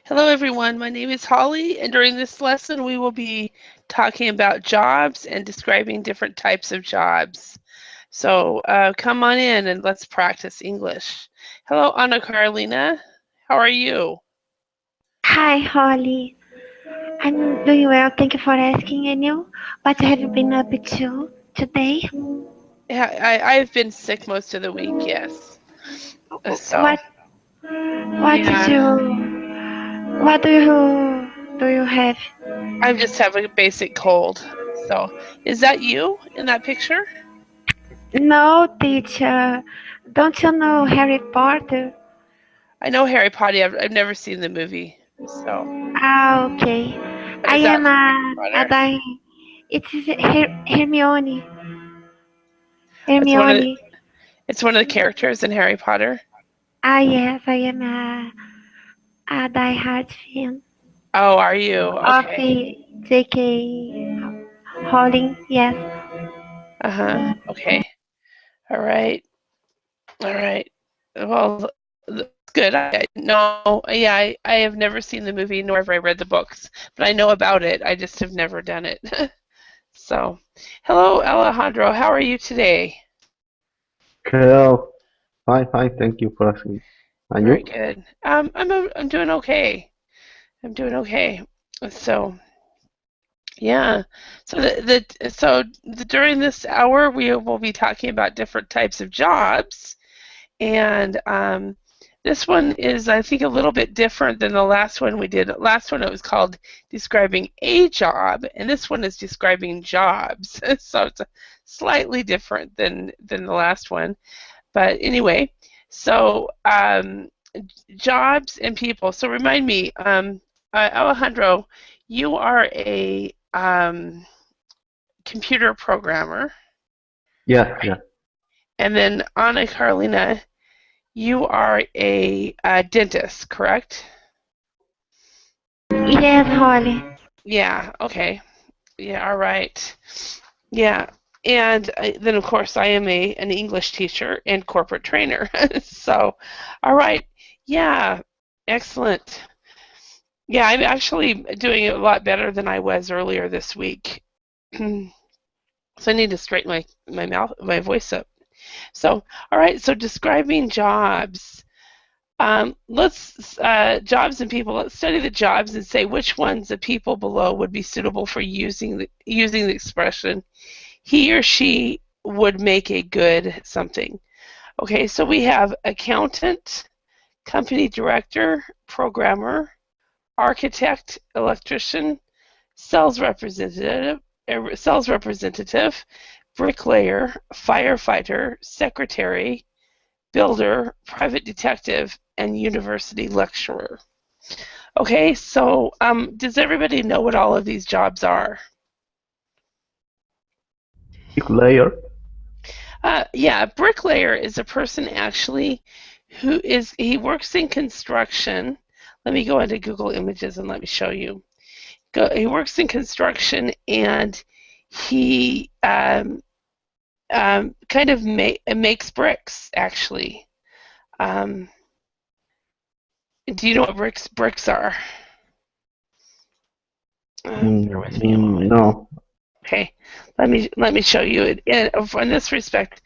Hello everyone, my name is Holly, and during this lesson we will be talking about jobs and describing different types of jobs. So come on in and let's practice English. Hello Anna Carolina, how are you? Hi, Holly. I'm doing well. Thank you for asking. And you? What have you been up to today? Yeah, I've been sick most of the week, yes. So, What What did yeah, What do you have? I just have a basic cold. So, is that you in that picture? No, teacher. Don't you know Harry Potter? I know Harry Potter, I've never seen the movie, so, Ah, okay. but I is that am Harry a Potter? die. It is Hermione. It's one of Hermione. it's one of the characters in Harry Potter. Ah, yes, I am a die-hard fan Oh, are you? of Okay. J.K. Rowling. Yes. Uh-huh. Okay. All right. All right. Well, that's good. I know. Yeah, I have never seen the movie, nor have I read the books, but I know about it. I just have never done it. So, hello, Alejandro. How are you today? Hello. Fine, fine. Thank you for asking. And Very you? good. I'm doing okay. I'm doing okay. So, yeah. So during this hour we will be talking about different types of jobs. And this one is, I think, a little bit different than the last one we did. Last one it was called describing a job, and this one is describing jobs. So it's slightly different than the last one. But anyway, so jobs and people. So remind me, Alejandro, you are a computer programmer, Yeah, yeah. and then Anna Carolina, you are a dentist, correct? Yes, Holly. Yeah, okay. Yeah, all right. Yeah. And then, of course, I am an English teacher and corporate trainer. So, all right. Yeah, excellent. Yeah, I'm actually doing it a lot better than I was earlier this week. So I need to straighten my voice up. So, all right. So describing jobs. Let's jobs and people. Let's study the jobs and say which ones the people below would be suitable for using the expression he or she would make a good something. Okay, so we have accountant, company director, programmer, architect, electrician, sales representative, bricklayer, firefighter, secretary, builder, private detective, and university lecturer. Okay, so does everybody know what all of these jobs are? Big layer. Yeah, a bricklayer is a person actually he works in construction. Let me go into Google Images and let me show you. He works in construction and he kind of makes bricks actually. Um, do you know what bricks are? Bear with me a moment. No. Okay, let me show you it. In this respect,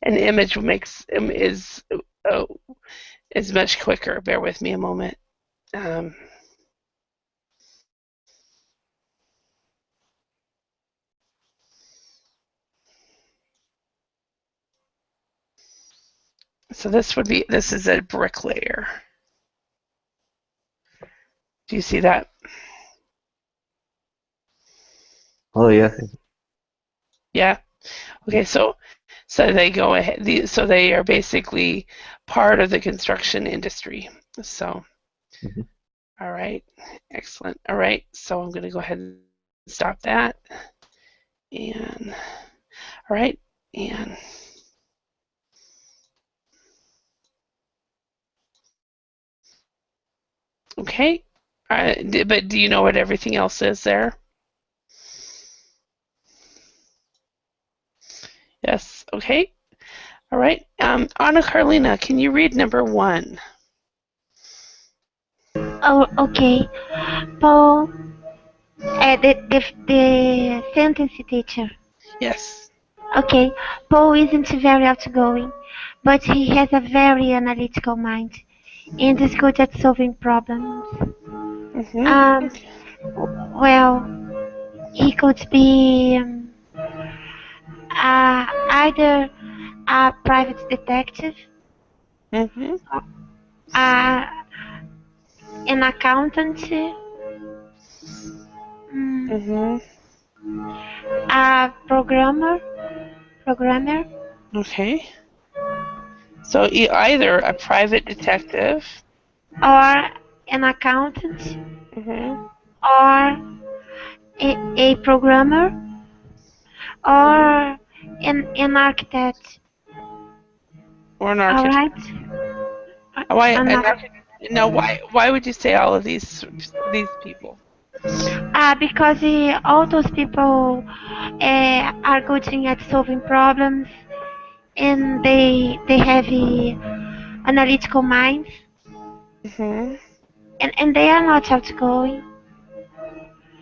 an image uh, is much quicker. Bear with me a moment. Um, so this is a bricklayer. Do you see that? Oh, yeah. Yeah. Okay, so they go ahead. So they are basically part of the construction industry. So, Mhm. all right, excellent. All right, so I'm going to go ahead and stop that. And all right, and okay. But do you know what everything else is there? Yes. Okay. All right. Anna Carlina, can you read number one? Oh, okay. Paul, the sentence teacher. Yes. Okay, Paul isn't very outgoing, but he has a very analytical mind and is good at solving problems. Mhm. Um, well, he could be either a private detective, Mhm. uh, an accountant, mm, Mhm. a programmer, Okay. So either a private detective. or an accountant, Mhm. or a programmer, Mhm. or an architect. Or an All architect. right, Why an an architect. architect? No. Why would you say all of these people? Because all those people are good at solving problems, and they have analytical minds, Mhm. and they are not outgoing,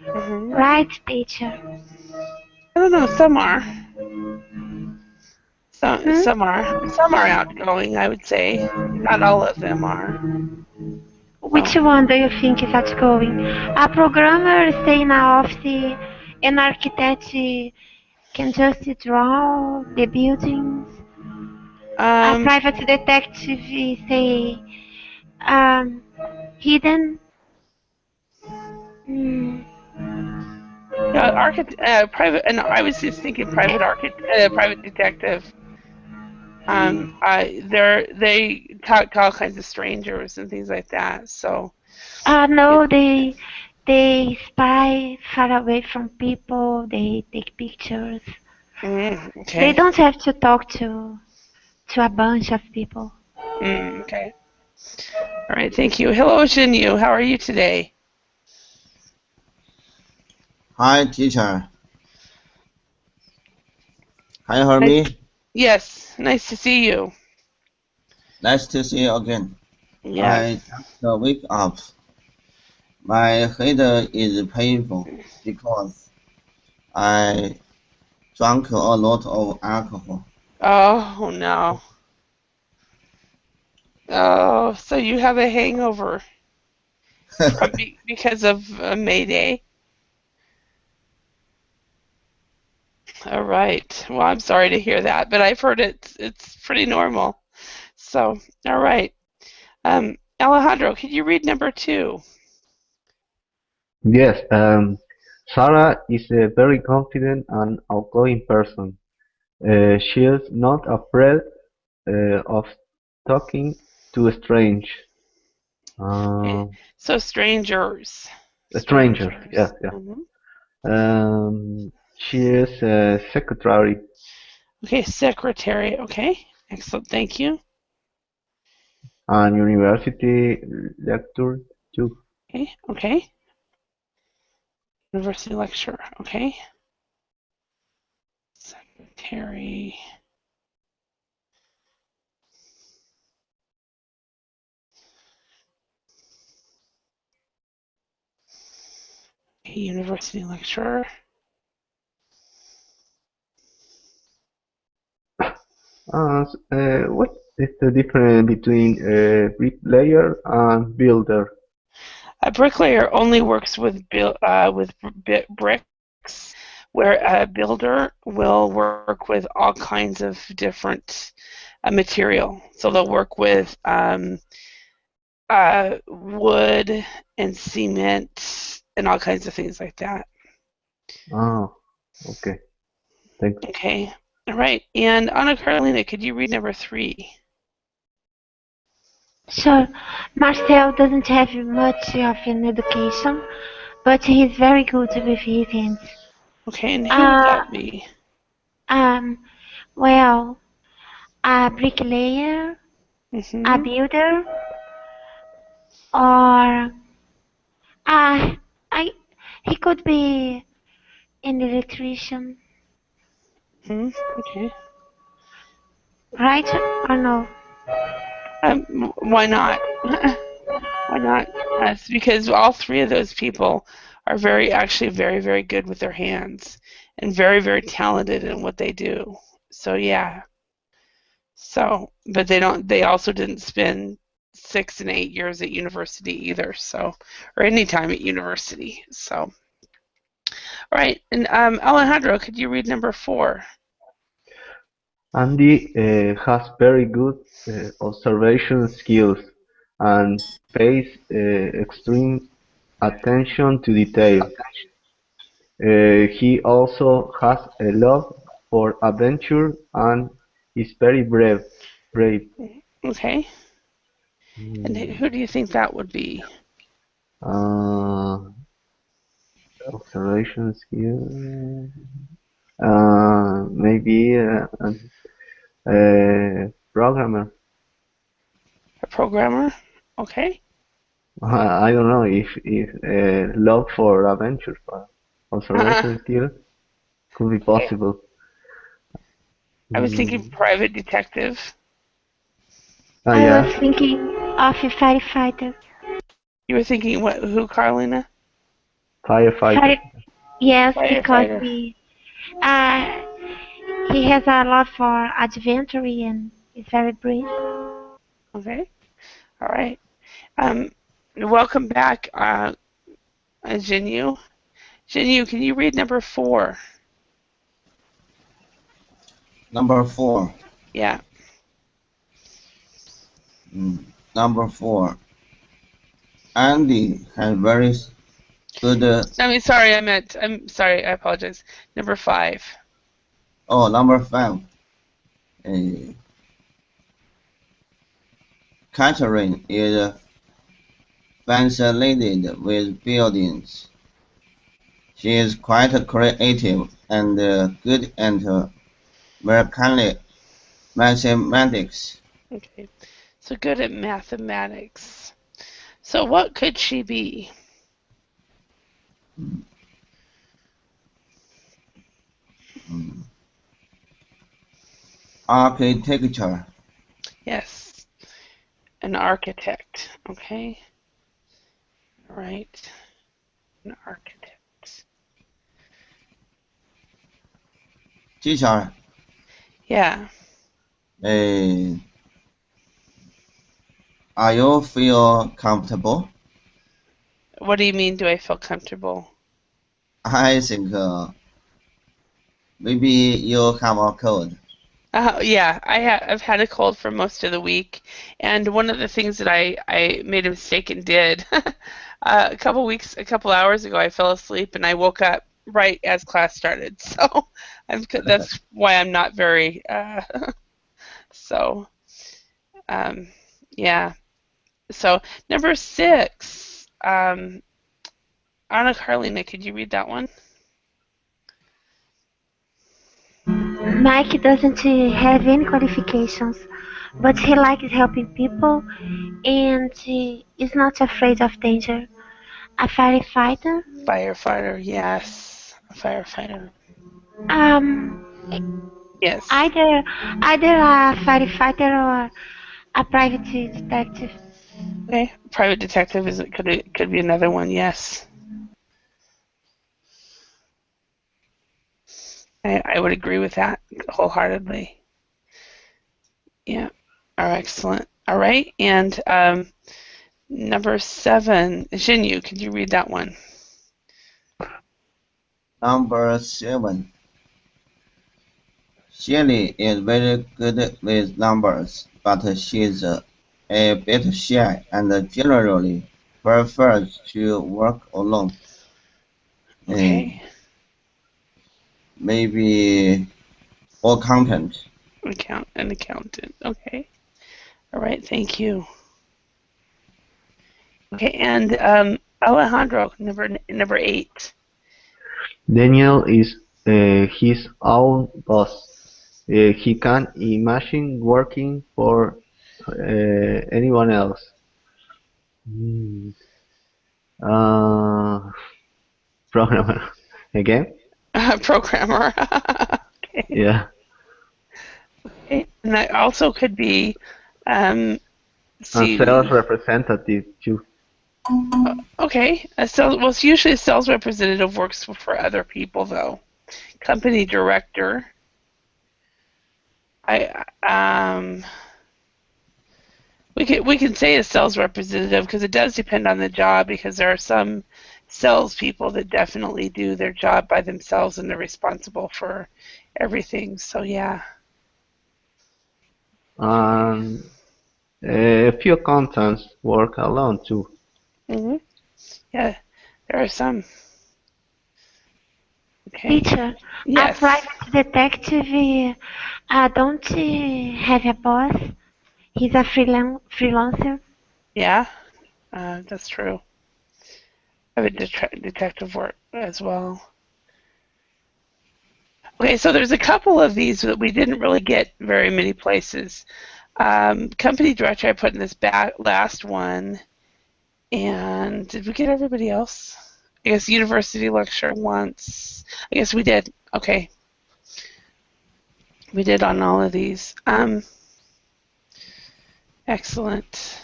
Mhm. right, teacher? I don't know. Some are. Hmm? Some are outgoing. I would say not all of them are. Which So. one do you think is outgoing? A programmer stay in an office, an architect can just draw the buildings, a Um. private detective say um, hidden. Mm. Yeah. Private. And I was just thinking private detective. They talk to all kinds of strangers and things like that. So. It, No, they spy far away from people. They take pictures. They okay. don't have to talk to a bunch of people. Okay. All right. Thank you. Hello, Jinyu. How are you today? Hi, teacher. Can you hear Nice. me? Yes. Nice to see you. Nice to see you again. Yeah. I just wake up. My head is painful because I drank a lot of alcohol. Oh no. Oh, so you have a hangover because of May Day. All right. Well, I'm sorry to hear that, but I've heard it's pretty normal. So, all right. Alejandro, could you read number 2? Yes, Sarah is a very confident and outgoing person. She is not afraid of talking to Okay. uh, So strangers. strangers. Yeah, Strangers. yeah. She is a secretary Okay, secretary. Okay. Excellent. Thank you. and university lecturer too. Okay. Okay. University lecturer. Okay. Secretary. Okay, university lecturer. What is the difference between a bricklayer and builder? A bricklayer only works with bricks, where a builder will work with all kinds of different material. So they'll work with wood and cement and all kinds of things like that. Oh, okay. Thanks. Okay. All right. And Anna Carolina, could you read number 3? Sure, Marcel doesn't have much of an education, but he's very good with his hands. Okay, and who would Uh, that be? um, well, a bricklayer, a Mm-hmm. builder, or uh, I, he could be an electrician, Hmm. Okay. right or no? Why not? Why not? That's because all three of those people are actually very, very good with their hands and very, very talented in what they do. So yeah. So, but they also didn't spend 6 and 8 years at university either. So, or any time at university. So, all right. And Alejandro, could you read number 4? Andy has very good observation skills and pays extreme attention to detail. He also has a love for adventure and is very brave. Okay. And Hmm. who do you think that would be? Uh, observation skill. Maybe a programmer. A programmer? Okay. I don't know if love for adventure, but observation skill could be Okay. possible. I was thinking Mm. private detective. Ah, I was yeah, thinking of a firefighter. You were thinking what? Who, Carlina? firefighter. Fire, yes, because Firefighter. uh, he has a lot for adventure and is very brave. Okay. All right. Um, welcome back, Jinyu. Jinyu, can you read number 4? Number 4. Yeah. Number 4. Andy has very good. I mean, sorry, I'm sorry, I apologize. Number 5. Oh, number 5. Uh, Catherine is fascinated with buildings. She is quite creative and good at mathematics. Okay. So good at mathematics. So what could she be? Mm. Architecture. Yes. An architect. Okay. All right. An architect. Teacher, Yeah. uh, are you feel comfortable? What do you mean, do I feel comfortable? I think maybe you have a cold. Yeah, I've had a cold for most of the week, and one of the things that I made a mistake and did a couple hours ago, I fell asleep and I woke up right as class started. So that's why I'm not very so um, yeah. So number 6, Anna Carlina, could you read that one? Mike doesn't have any qualifications, but he likes helping people and is not afraid of danger. A firefighter? Firefighter, yes. A firefighter, Um, yes. either a firefighter or a private detective. Okay, private detective is could be another one. Yes, I would agree with that wholeheartedly. Yeah. All right, excellent. All right, and number 7, Jinyu, could you read that one? Number 7. Shelley is very good with numbers, but she's a bit shy and generally prefers to work alone. Okay, Uh, Maybe accountant. an accountant. Okay. All right, thank you. Okay, and Alejandro, number 8. Daniel is his own boss. He can't imagine working for anyone else. Hmm. Uh, programmer again? Programmer. Okay. Yeah. Okay, and that also could be um, And sales see representative too. Okay. Well, it's usually a sales representative works for other people, though. Company director. I we can say a sales representative because it does depend on the job because there are some salespeople that definitely do their job by themselves and they're responsible for everything. So yeah. And a few accountants work alone too. hmm Yeah, there are some. Okay. Teacher, a Yes. private detective don't have a boss. He's a freelancer. Yeah, that's true. I have a detective work as well. Okay, so there's a couple of these that we didn't really get very many places. Company director I put in this last one, and did we get everybody else? I guess university lecturer once. I guess we did. Okay, we did on all of these. Excellent.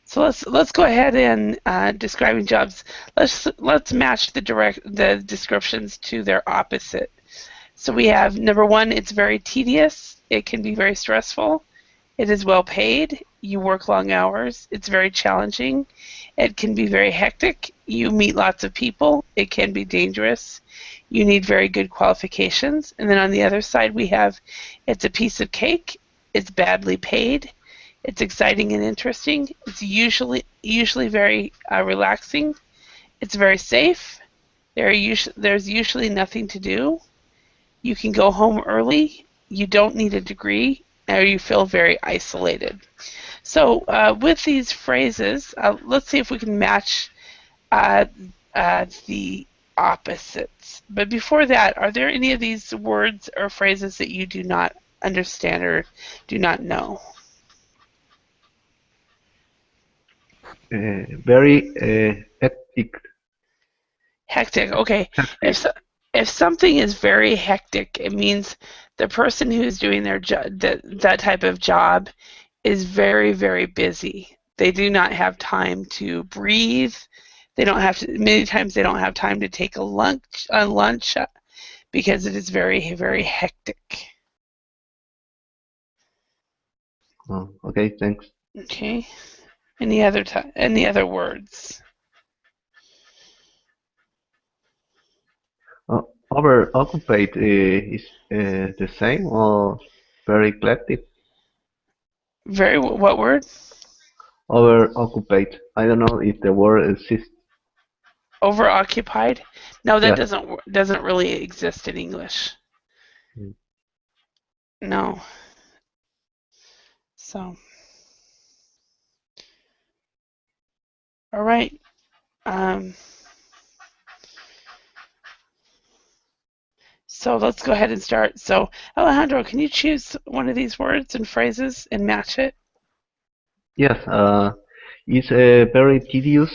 So let's go ahead and describing jobs. Let's match the descriptions to their opposite. So we have number one, it's very tedious. It can be very stressful. It is well paid. You work long hours. It's very challenging. It can be very hectic. You meet lots of people. It can be dangerous. You need very good qualifications. And then on the other side, we have it's a piece of cake. It's badly paid. It's exciting and interesting. It's usually very relaxing. It's very safe. There's usually nothing to do. You can go home early. You don't need a degree, or you feel very isolated. So with these phrases, let's see if we can match uh, the opposites. But before that, are there any of these words or phrases that you do not understand or do not know? Very hectic. Hectic. Okay. If Hectic. so, if something is very hectic, it means the person who's doing their that type of job is very, very busy. They do not have time to breathe. They don't have to. Many times they don't have time to take a lunch because it is very, very hectic. Oh, okay, thanks. Okay. Any other words? Overoccupied is the same or very eclectic? Very what word? Overoccupied. I don't know if the word exists. Overoccupied? No, that Yeah. doesn't really exist in English. Mm. No. So, all right. Um, so let's go ahead and start. So, Alejandro, can you choose one of these words and phrases and match it? Yes, it's very tedious.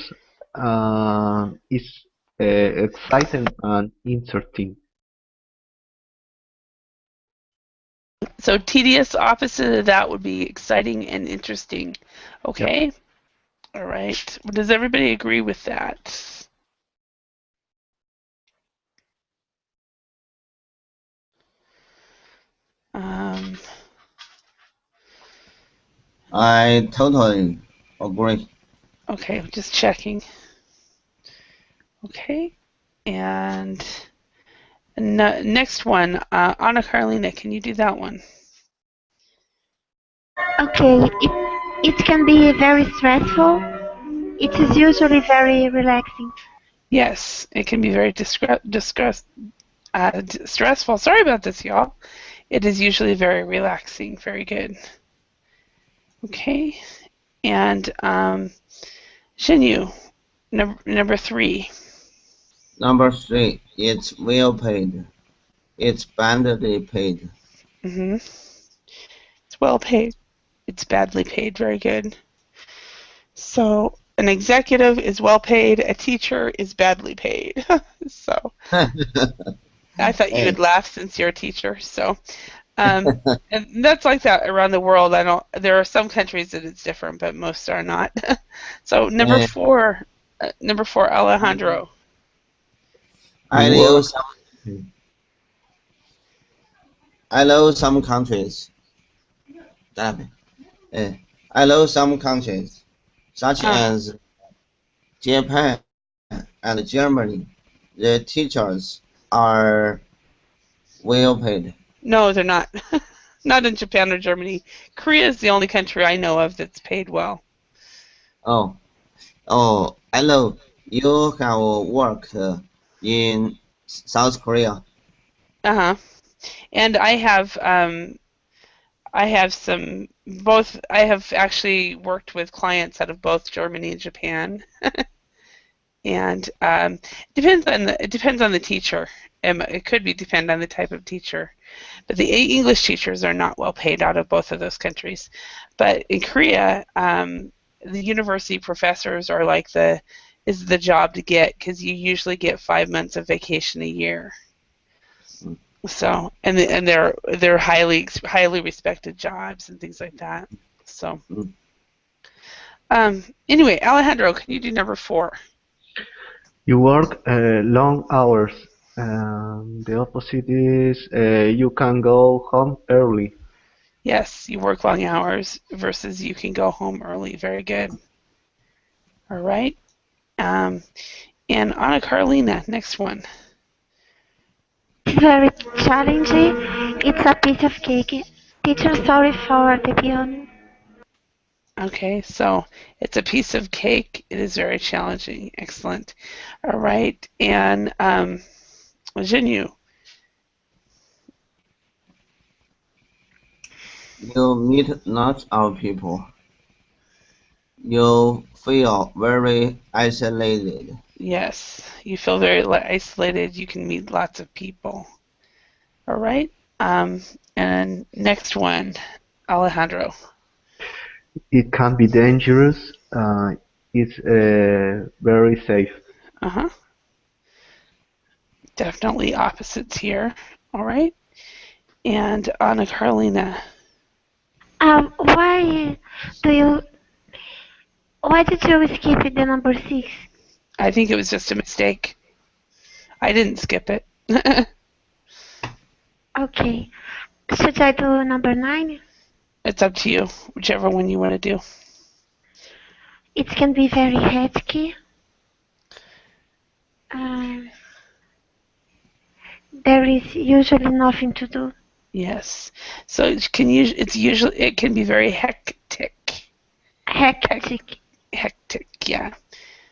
It's exciting and interesting. So, tedious opposite of that would be exciting and interesting. Yep. Okay. All right. Does everybody agree with that? Um, I totally agree. okay, just checking. Okay. And next one, Anna Carolina, can you do that one? Okay, it can be very stressful. It is usually very relaxing. Yes, it can be very stressful. Sorry about this, y'all. It is usually very relaxing. Very good. Okay. And Shinyu, number 3. Number three, it's well paid. It's badly paid. hmm It's well paid. It's badly paid. Very good. So an executive is well paid. A teacher is badly paid. So I thought you would Hey, laugh since you're a teacher. So And that's like that around the world. There are some countries that it's different, but most are not. So Uh, number four, Alejandro. I You know work. some, I know some countries. Damn it. I know some countries, such Uh, as Japan and Germany. The teachers are well paid. no, they're not. Not in Japan or Germany. Korea is the only country I know of that's paid well. Oh, oh, I know you have worked in South Korea. Uh-huh. And I have some both I have actually worked with clients out of both Germany and Japan. And it depends on the teacher. It could be depend on the type of teacher. But the English teachers are not well paid out of both of those countries. But in Korea, the university professors are like is the job to get because you usually get 5 months of vacation a year. Mm, So and they're highly respected jobs and things like that. So mm. anyway, Alejandro, can you do number four? You work long hours. The opposite is you can go home early. Yes, you work long hours versus you can go home early. Very good. All right. Um, and Anna Carolina, next one. It's very challenging. It's a piece of cake. Teacher, sorry for the piano. Okay, so it's a piece of cake. It is very challenging. Excellent. All right. And Jinyu. You meet lots of people. You feel very isolated. Yes, you feel very isolated. You can meet lots of people. All right. Um, and next one, Alejandro. It can be dangerous. It's very safe. Uh-huh. Definitely opposites here. All right. And Anna Carolina. Why do you? Why did you skip the number 6? I think it was just a mistake. I didn't skip it. Okay. Should I do number 9? It's up to you, whichever one you want to do. It can be very hectic. Um, there is usually nothing to do. Yes. So it can be very hectic. Hectic. Hectic, yeah.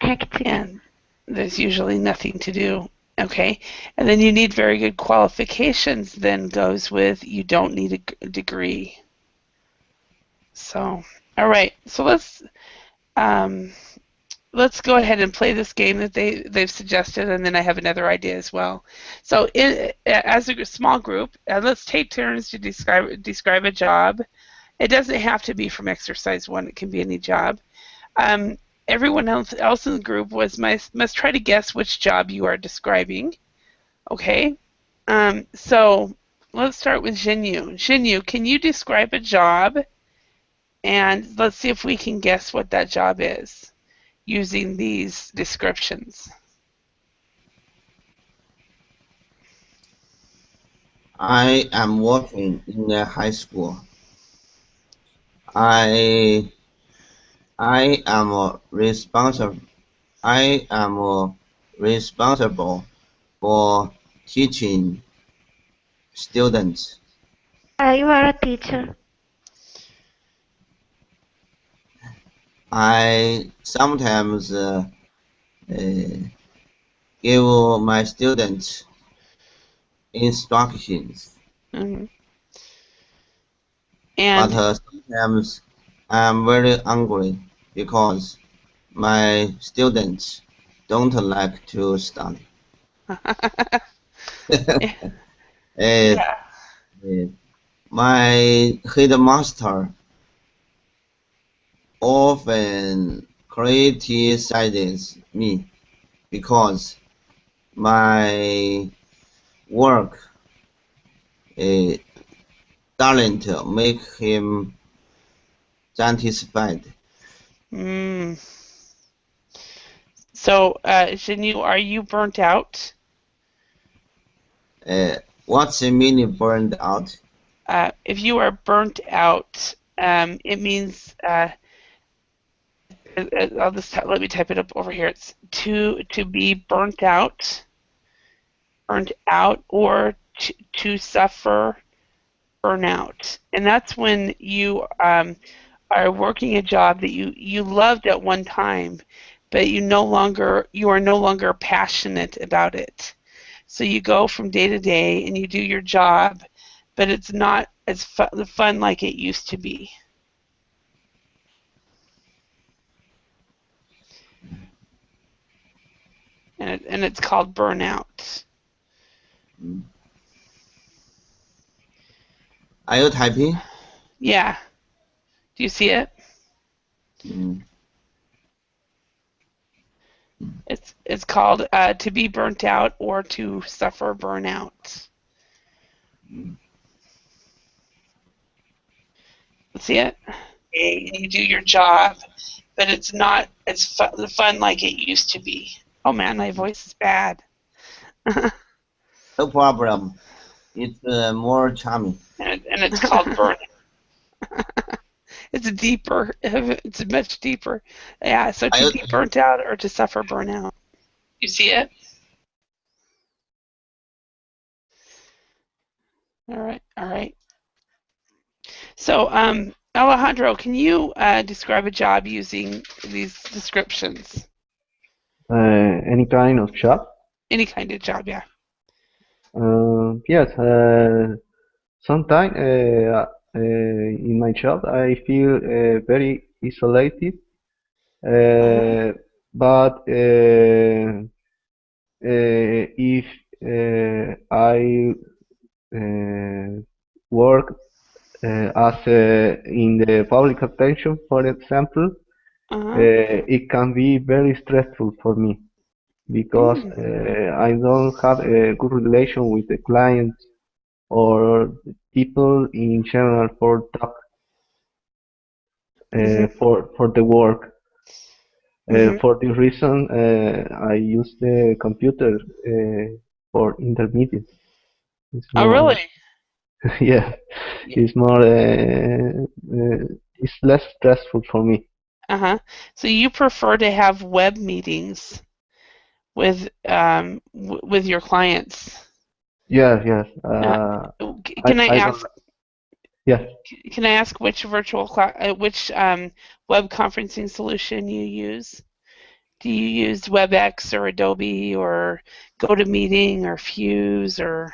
Hectic. And there's usually nothing to do. Okay. And then you need very good qualifications, then goes with you don't need a degree. So, all right. So um, let's go ahead and play this game that they've suggested, and then I have another idea as well. So, as a small group, let's take turns to describe a job. It doesn't have to be from exercise one; it can be any job. Um, Everyone else in the group must try to guess which job you are describing. Okay. So let's start with Jinyu. Jinyu, can you describe a job? And let's see if we can guess what that job is using these descriptions. I am working in a high school. I I am responsible. I am responsible for teaching students. You are a teacher. I sometimes give my students instructions, Mhm. but And sometimes I'm very angry because my students don't like to study. Uh, yeah. uh, my headmaster often criticizes me because my work uh, doesn't make him satisfied. So, Jinyu, are you burnt out? What's the meaning burned out? If you are burnt out, it means let me type it up over here. It's to be burnt out, or to suffer burnout, and that's when you are working a job that you loved at one time, but you are no longer passionate about it. So you go from day to day and you do your job, but it's not as fun like it used to be. And it's called burnout. Are you typing? Yeah. Do you see it? It's called to be burnt out or to suffer burnout. See it? You do your job, but it's not as fun like it used to be. Oh man, my voice is bad. No problem. It's more charming. And it's called burnout. It's deeper. It's much deeper. Yeah, so to be burnt out or to suffer burnout. You see it? All right. So, Alejandro, can you describe a job using these descriptions? Any kind of job? Any kind of job, yeah. Yes. Sometimes in my job I feel very isolated. But if I work as in the public attention, for example, it can be very stressful for me because I don't have a good relation with the clients or people in general for talk for the work. For this reason, I use the computer for intermediate. It's Oh, more, really? yeah, it's more, it's less stressful for me. So you prefer to have web meetings with your clients? Yes. Can I ask? don't. Yes. Can I ask which which web conferencing solution you use? Do you use WebEx or Adobe or GoToMeeting or Fuse or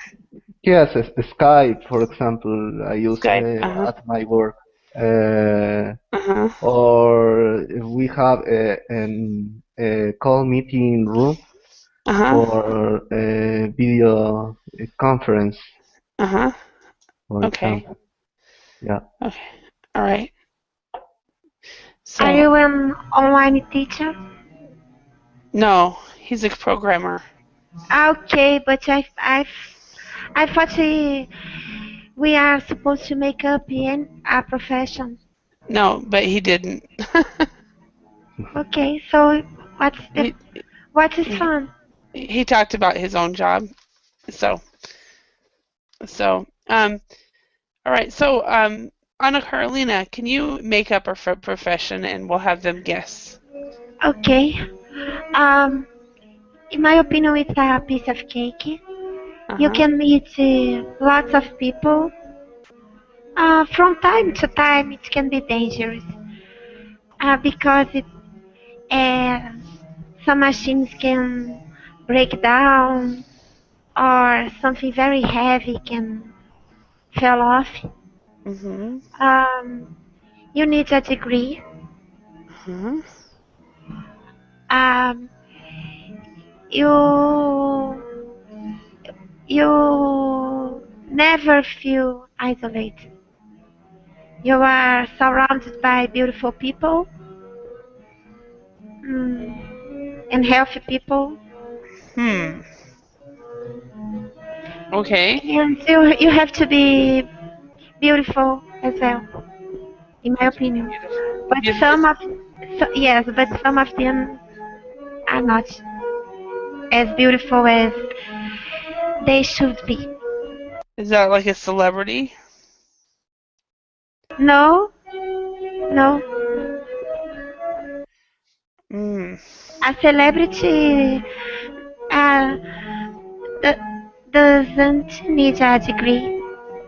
Yes, Skype, for example, I use Skype? at my work. Or we have a call meeting room for a video conference, for Okay. example. Yeah. Okay. All right. So, Are you an online teacher? no, he's a programmer. Okay, but I thought we are supposed to make up in a profession. No, but he didn't. Okay, so what is he, fun? he talked about his own job. So all right. So, Anna Carolina, can you make up a profession and we'll have them guess? Okay. Um, in my opinion, it's a piece of cake. You can meet lots of people. From time to time, it can be dangerous because uh, some machines can break down or something very heavy can fall off. You need a degree. Um, you you never feel isolated. You are surrounded by beautiful people and healthy people. Okay. And you have to be beautiful as well, in my opinion. But Beautiful. some of yes, but some of them are not as beautiful as they should be. Is that like a celebrity? No, no. Mm. A celebrity uh, doesn't need a degree.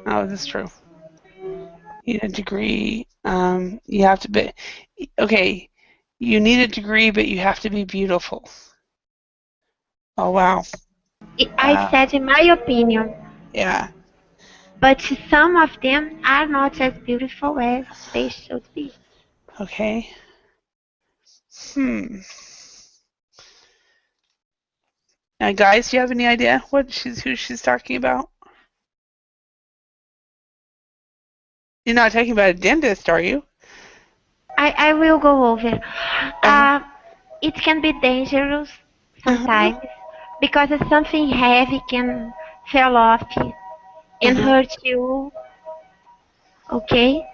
Oh, that's true. You need a degree. You have to be okay. You need a degree, but you have to be beautiful. Oh wow. I said, in my opinion, Yeah. but some of them are not as beautiful as they should be. Okay. Hmm. Now, guys, do you have any idea who she's talking about? You're not talking about a dentist, are you? I will go over. Uh-huh. It can be dangerous Uh-huh. sometimes because something heavy can fall off and Uh-huh. hurt you, okay?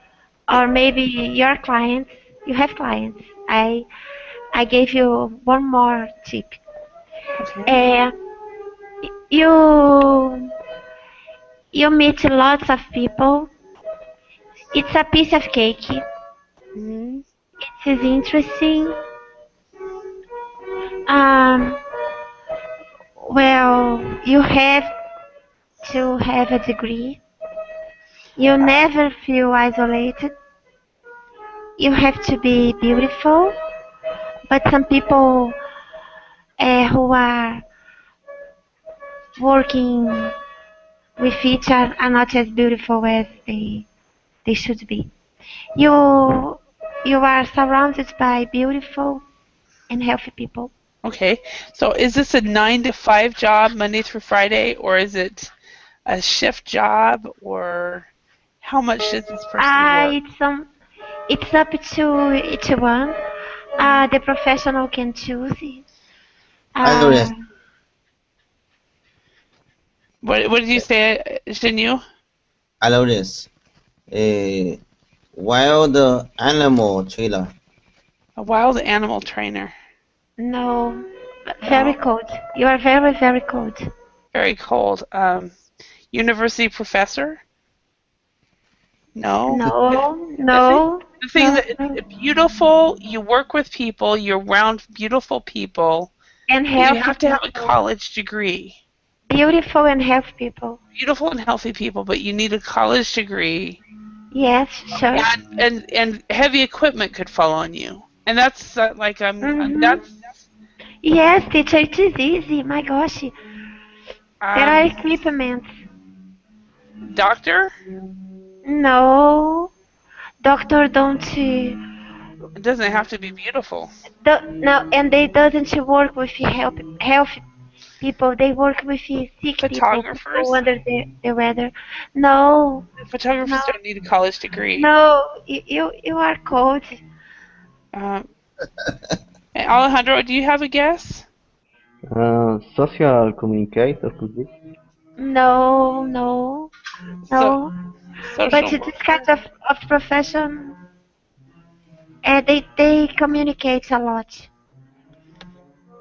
Or maybe your clients, you have clients. I gave you one more tip. Okay. Uh, you you meet lots of people. It's a piece of cake. Hmm. It is interesting. Um, well, you have to have a degree. You never feel isolated. You have to be beautiful, but some people who are working with each are not as beautiful as they should be. You you are surrounded by beautiful and healthy people. Okay. So is this a 9 to 5 job, Monday through Friday, or is it a shift job, or how much does this person work? It's up to each one. The professional can choose it. Uh, Iris, What did you say, Jinyu? Iris, a wild animal trailer. A wild animal trainer. no, very No. cold. You are very, very cold. Very cold. University professor? No. No, The thing, no, the thing no, that no. it's beautiful, you work with people, you're around beautiful people, And but you healthy have to have a people. college degree. Beautiful and healthy people. Beautiful and healthy people, but you need a college degree, Yes, sure. and heavy equipment could fall on you. And that's like Mm-hmm. that's Yes, teacher, it is easy. My gosh. There are um equipment. doctor. No, doctor don't. It doesn't have to be beautiful. No, and they doesn't work with healthy people. They work with sick people, people Photographers. under the weather. No, no, Photographers don't need a college degree. no. You are cold. Um, Alejandro, do you have a guess? Social communicator could be. No, no, So no. But social this worker. kind of profession, they communicate a lot.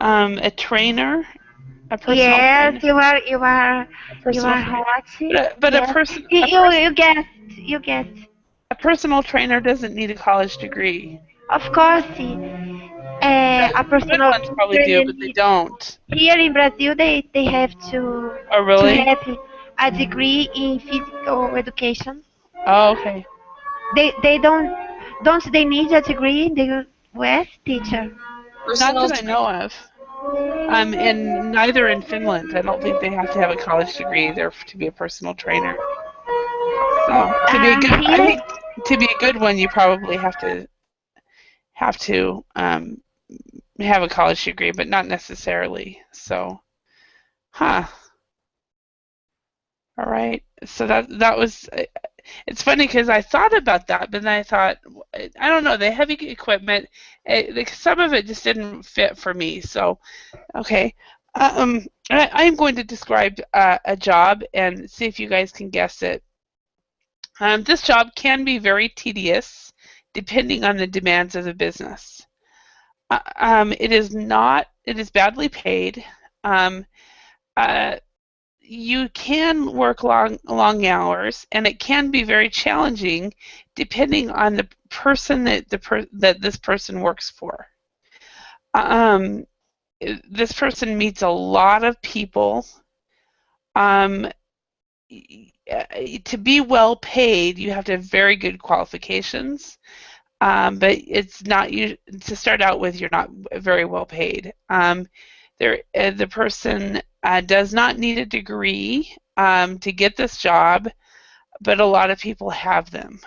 A trainer, a personal Yes, trainer, you are a personal trainer. hot. But Yes, you guessed. You guessed. a personal trainer doesn't need a college degree. Of course, a Good personal ones probably do, trainer but they needs. don't. Here in Brazil, they have Oh, to really? have a degree in physical education. Oh, okay. They don't they need a degree in the US, teacher? Not Personal that I trainer. know of. And neither in Finland. I don't think they have to have a college degree either to be a personal trainer. So I Here, think to be a good one, you probably have to have a college degree, but not necessarily. So, huh. All right. So that was. It's funny because I thought about that, but then I thought, I don't know, the heavy equipment, some of it just didn't fit for me. So, okay. I'm going to describe a job and see if you guys can guess it. This job can be very tedious depending on the demands of the business. It is badly paid. You can work long hours, and it can be very challenging depending on the person that this person works for. This person meets a lot of people. To be well paid, you have to have very good qualifications. But it's not to start out with. You're not very well paid. The person does not need a degree to get this job, but a lot of people have them.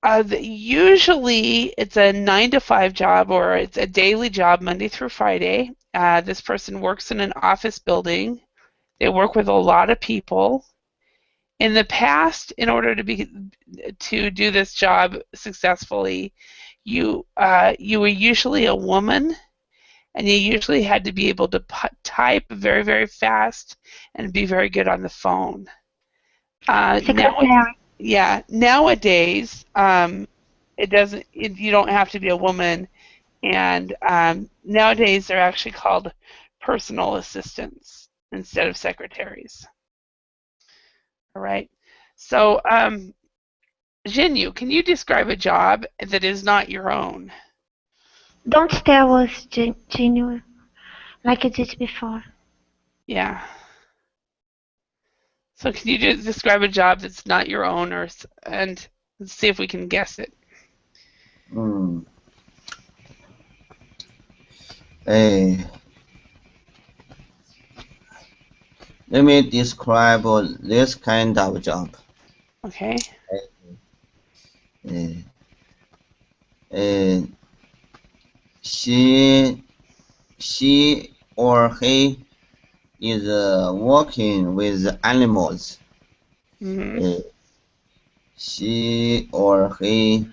Usually it's a 9 to 5 job, or it's a daily job, Monday through Friday. This person works in an office building. They work with a lot of people. In the past, in order to do this job successfully, you were usually a woman, and you usually had to be able to type very, very fast and be very good on the phone. Nowadays, you don't have to be a woman, and nowadays they're actually called personal assistants instead of secretaries. All right. So, Jinyu, can you describe a job that is not your own? Don't tell us, Jinyu, like I did before. Yeah. So can you just describe a job that's not your own, and let's see if we can guess it. Let me describe this kind of job. Okay. She or he is working with animals. She or he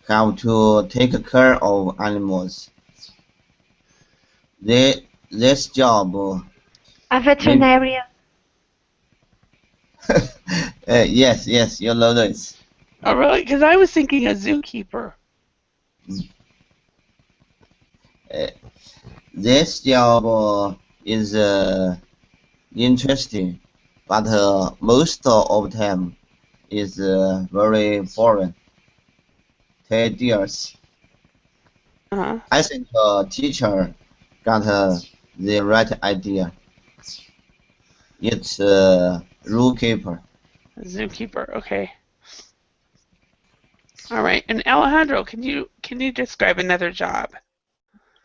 have to take care of animals. This job. A veterinarian. Yes, you know this. Oh, really? Because I was thinking a zookeeper. This job is interesting, but most of them is very boring, tedious. I think the teacher got the right idea. It's Zookeeper. Zookeeper, okay. All right, and Alejandro, can you describe another job?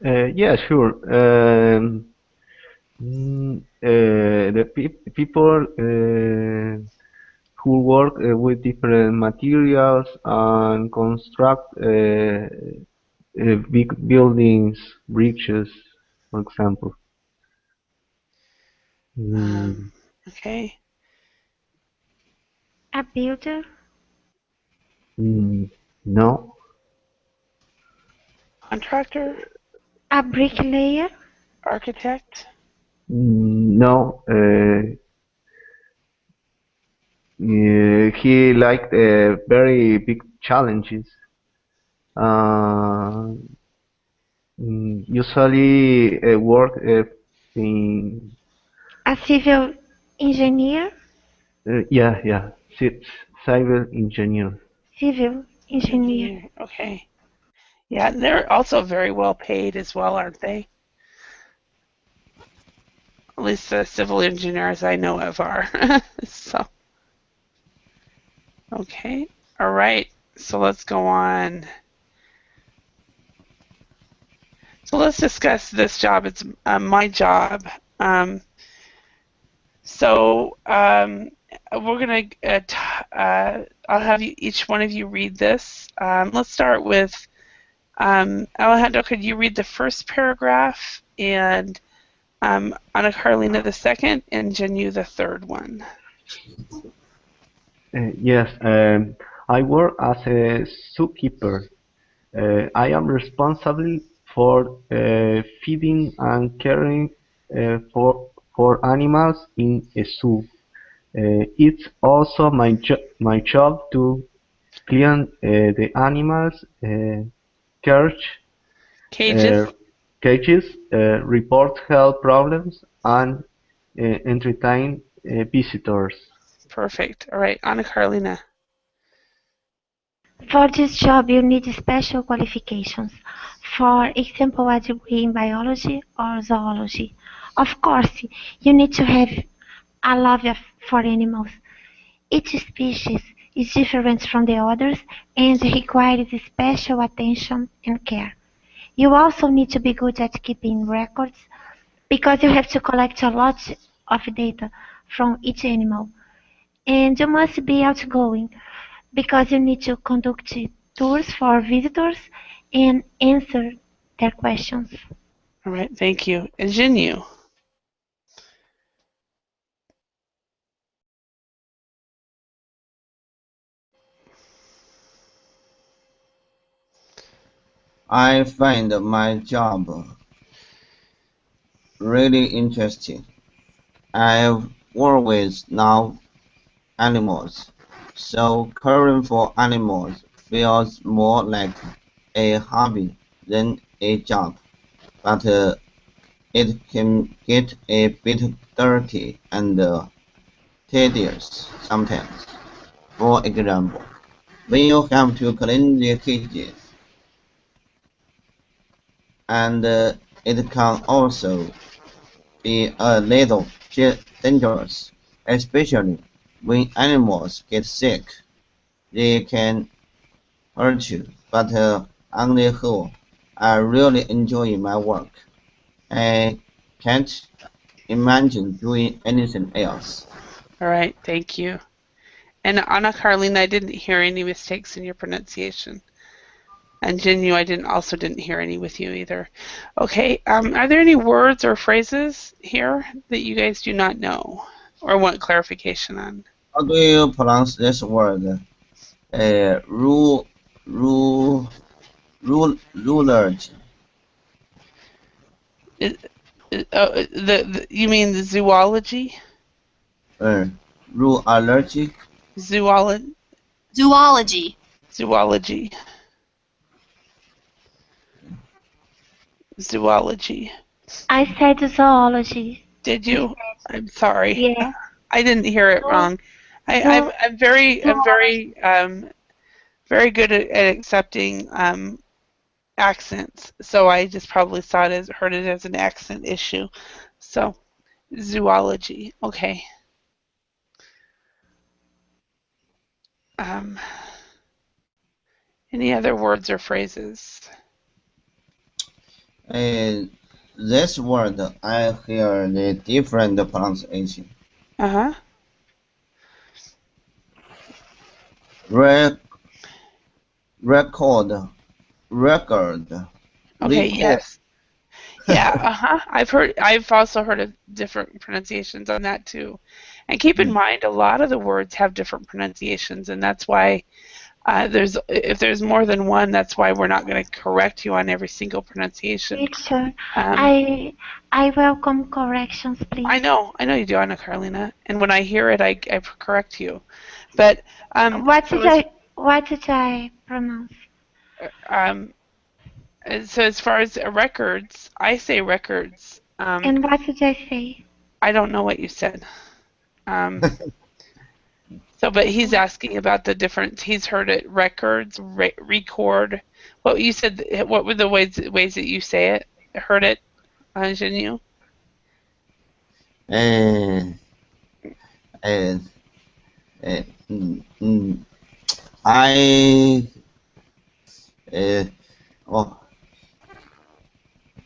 Yeah, sure. The people who work with different materials and construct big buildings, bridges, for example. Okay. A builder? No. Contractor? A bricklayer? Architect? No. He liked very big challenges. Usually work in... A civil engineer? Yeah. Civil engineer. Civil engineer. Okay. Yeah, they're also very well paid as well, aren't they? At least the civil engineers I know of are. So, okay. All right. So let's go on. So let's discuss this job. It's my job. We're going to, I'll have each one of you read this. Let's start with Alejandro, could you read the first paragraph, and Ana Carolina the second, and Jinyu the third one? Yes, I work as a zookeeper. I am responsible for feeding and caring for animals in a zoo. It's also my job to clean the animals' Cages. cages, report health problems, and entertain visitors. Perfect. All right, Anna Carolina. For this job, you need special qualifications. For example, a degree in biology or zoology. Of course, you need to have a for animals. Each species is different from the others and requires special attention and care. You also need to be good at keeping records because you have to collect a lot of data from each animal. And you must be outgoing because you need to conduct tours for visitors and answer their questions. All right, thank you. And Jinyu. I find my job really interesting. I've always loved animals, so caring for animals feels more like a hobby than a job. But it can get a bit dirty and tedious sometimes. For example, when you have to clean the cages, and it can also be a little dangerous, especially when animals get sick. They can hurt you, but on the whole, I really enjoy my work. I can't imagine doing anything else. All right, thank you. And Anna Carolina, I didn't hear any mistakes in your pronunciation. And Jinyu, I also didn't hear any with you either. Okay, are there any words or phrases here that you guys do not know or want clarification on? How do you pronounce this word? Rule, rulers. You mean the zoology? Rule allergy. Zoology. Zoology. Zoology. Zoology. I said zoology. Did you? I'm sorry. Yeah. I didn't hear it wrong. I'm very very good at accepting accents, so I just probably heard it as an accent issue. So zoology, okay. Any other words or phrases? This word I hear the different pronunciation. Record. Okay, Record. yes. Yeah, I've also heard of different pronunciations on that too. And keep in mind, a lot of the words have different pronunciations, and that's why if there's more than one, that's why we're not going to correct you on every single pronunciation. Teacher, I welcome corrections, please. I know you do, Anna Carolina, and when I hear it, I correct you. But what did I pronounce? So as far as records, I say records. And what did I say? I don't know what you said. But he's asking about the difference. He's heard it records, record. What you said? What were the ways that you say it? Heard it, Jinyu?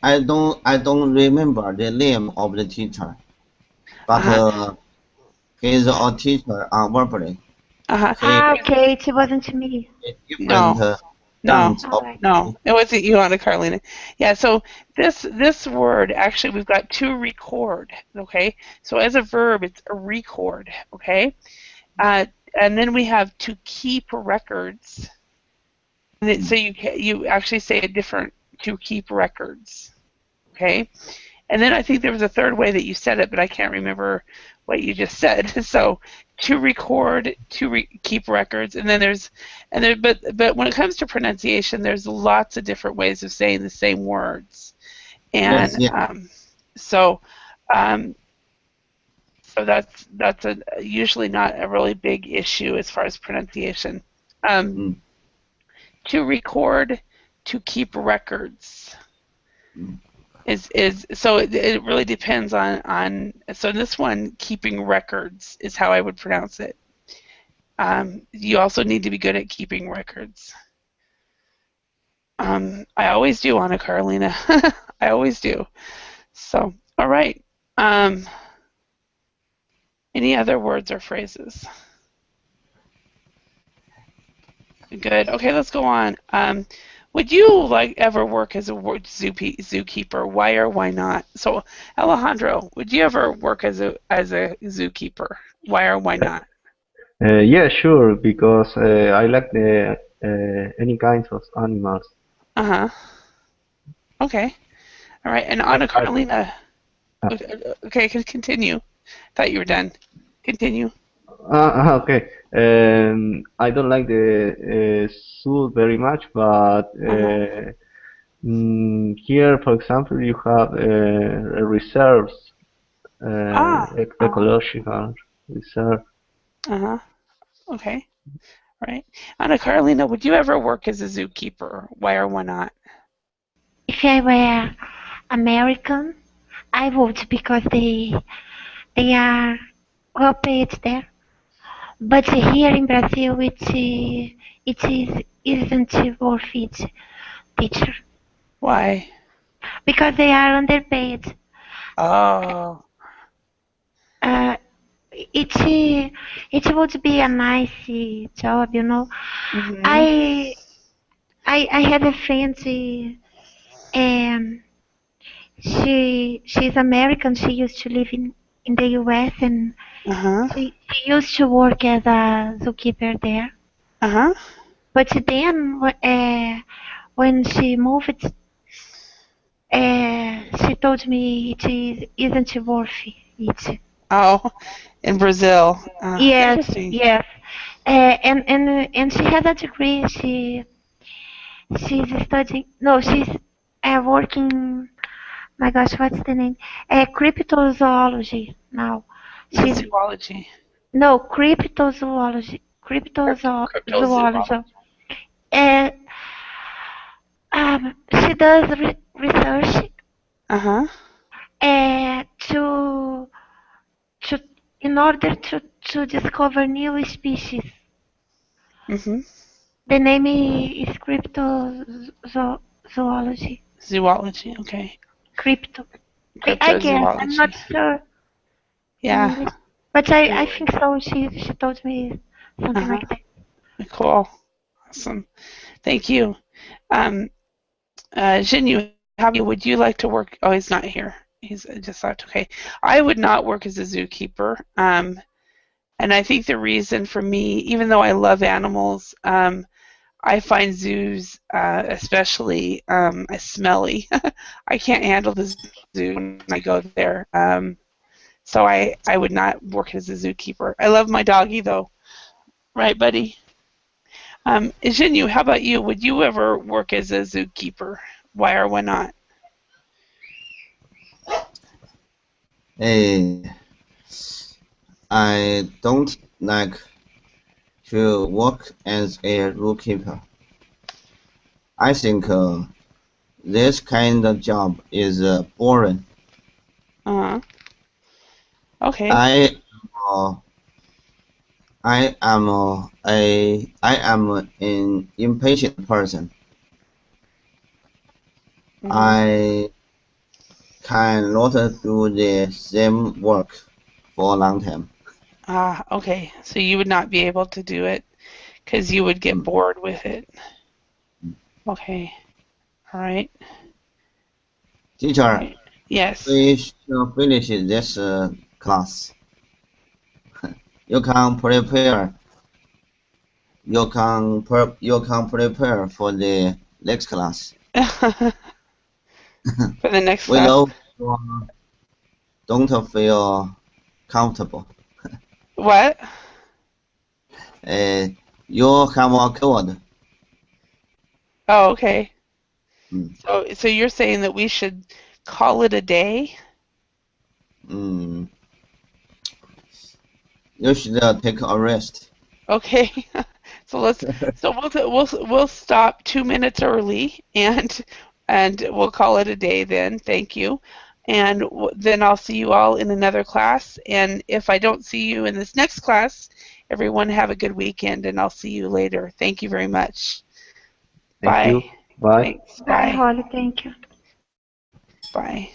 I don't remember the name of the teacher, but he's a teacher on Vermont. Okay, it wasn't me. No, it wasn't you, Anna Carolina. Yeah, so this word, actually, we've got to record, okay? So as a verb, it's a record, okay? And then we have to keep records. So you actually say a different, to keep records, okay? And then I think there was a third way that you said it, but I can't remember what you just said. So to record, to keep records, and then but when it comes to pronunciation, there's lots of different ways of saying the same words, and so that's usually not a really big issue as far as pronunciation. To record, to keep records is so it really depends on so this one, keeping records is how I would pronounce it. You also need to be good at keeping records. I always do, Anna Carolina. I always do. So, all right. Any other words or phrases? Good. Okay, let's go on. Would you ever work as a zookeeper? Why or why not? So, Alejandro, would you ever work as a zookeeper? Why or why not? Yeah, sure, because I like any kinds of animals. Okay. All right. And Anna Carolina. Okay, continue. Thought you were done. Continue. Okay. I don't like the zoo very much, but here, for example, you have reserves, ecological reserve. Okay. All right. Anna Carolina, would you ever work as a zookeeper? Why or why not? If I were American, I would, because they are well paid there. But here in Brazil, isn't worth it, teacher. Why? Because they are underpaid. Oh. It would be a nice job, you know. I had a friend. She's American. She used to live in the U.S. and she used to work as a zookeeper there. But then when she moved, she told me it isn't worth it. Oh, in Brazil. Yes, yes. And she has a degree. She's studying. No, she's working. My gosh, what's the name? Cryptozoology now. She's zoology. No, cryptozoology. Cryptozoology. She does research. To in order to discover new species. The name is cryptozoology. Zoology, okay. I guess, I'm not sure. Yeah. But I think so. She told me something like that. Cool. Awesome. Thank you. Jinyu, would you like to work? Oh, he's not here. He's just left. Okay. I would not work as a zookeeper. And I think the reason for me, even though I love animals, I find zoos especially smelly. I can't handle the zoo when I go there. So I would not work as a zookeeper. I love my doggy though. Right, buddy? Jinyu, how about you? Would you ever work as a zookeeper? Why or why not? I don't like to work as a zookeeper. I think this kind of job is boring. Okay. I am an impatient person. I cannot do the same work for a long time. Okay. So you would not be able to do it because you would get bored with it. Okay. All right. Teacher. Yes. We should finish this class. You can prepare. You can prepare for the next class. For the next we class. don't feel comfortable. What? You have a cold. Oh, okay. Mm. So you're saying that we should call it a day? Mm. You should take a rest. Okay. So we'll stop 2 minutes early and we'll call it a day then. Thank you. And then I'll see you all in another class. And if I don't see you in this next class, everyone have a good weekend and I'll see you later. Thank you very much. Thank Bye. you. Bye. Thanks. Bye, Bye. Holly. Thank you. Bye.